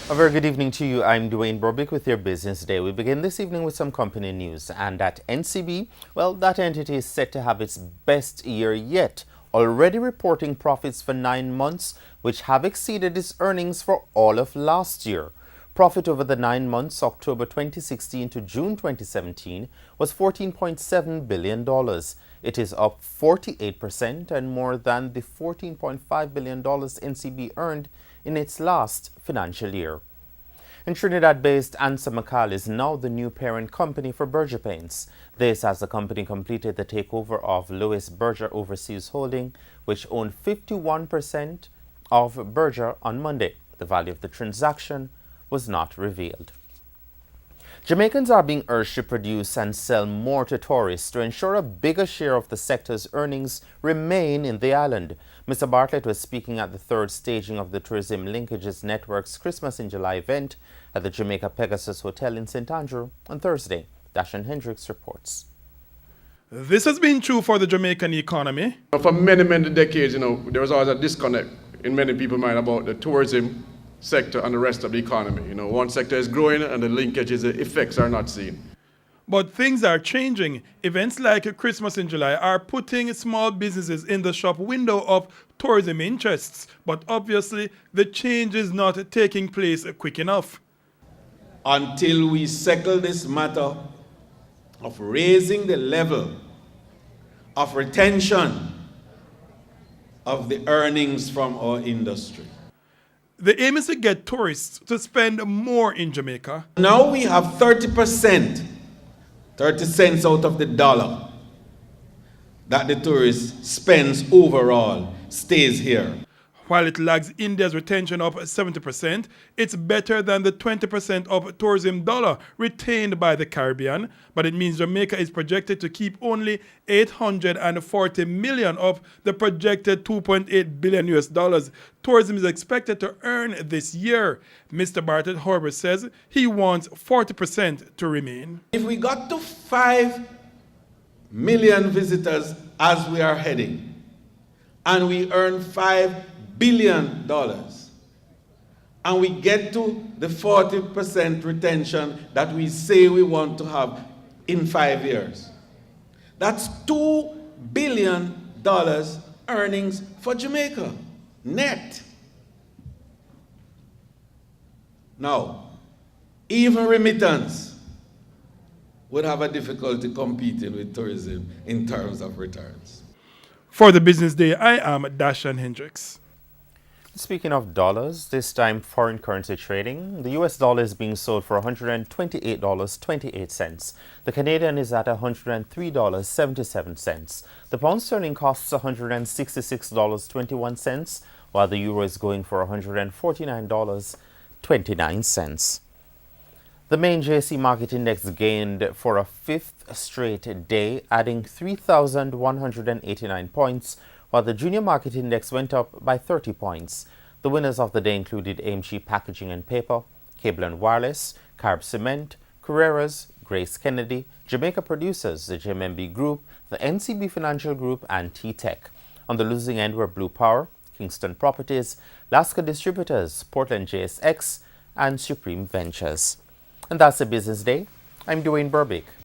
A very good evening to you. I'm Dwayne Borbick with your Business Day. We begin this evening with some company news. And at NCB, well, that entity is set to have its best year yet, already reporting profits for 9 months, which have exceeded its earnings for all of last year. Profit over the 9 months, October 2016 to June 2017, was $14.7 billion. It is up 48% and more than the $14.5 billion NCB earned in its last financial year. And Trinidad-based Ansa McCall is now the new parent company for Berger Paints. This as the company completed the takeover of Louis Berger Overseas Holding, which owned 51% of Berger on Monday. The value of the transaction was not revealed. Jamaicans are being urged to produce and sell more to tourists to ensure a bigger share of the sector's earnings remain in the island. Mr. Bartlett was speaking at the third staging of the Tourism Linkages Network's Christmas in July event at the Jamaica Pegasus Hotel in St. Andrew on Thursday. Dashan Hendricks reports. This has been true for the Jamaican economy. For many decades, there was always a disconnect in many people's mind about the tourism sector and the rest of the economy. One sector is growing and the linkages, the effects are not seen. But things are changing. Events like Christmas in July are putting small businesses in the shop window of tourism interests. But obviously, the change is not taking place quick enough. Until we settle this matter of raising the level of retention of the earnings from our industry. The aim is to get tourists to spend more in Jamaica. Now we have 30%, 30 cents out of the dollar that the tourist spends overall stays here. While it lags India's retention of 70%, it's better than the 20% of tourism dollar retained by the Caribbean, but it means Jamaica is projected to keep only $840 million of the projected $2.8 billion US tourism is expected to earn this year. Mr. Bartlett, however, says he wants 40% to remain. If we got to 5 million visitors as we are heading, and we earn $5 billion, and we get to the 40% retention that we say we want to have in 5 years. That's $2 billion earnings for Jamaica, net. Now, even remittance would have a difficulty competing with tourism in terms of returns. For the Business Day, I am Dashan Hendricks. Speaking of dollars, this time foreign currency trading, the US dollar is being sold for $128.28. The Canadian is at $103.77. The pound sterling costs $166.21, while the euro is going for $149.29. The main JSE market index gained for a fifth straight day, adding 3,189 points, while the junior market index went up by 30 points. The winners of the day included AMG Packaging and Paper, Cable and Wireless, Carb Cement, Carreras, Grace Kennedy, Jamaica Producers, the JMB Group, the NCB Financial Group, and T-Tech. On the losing end were Blue Power, Kingston Properties, Lasca Distributors, Portland JSX, and Supreme Ventures. And that's the Business Day. I'm Dwayne Borbick.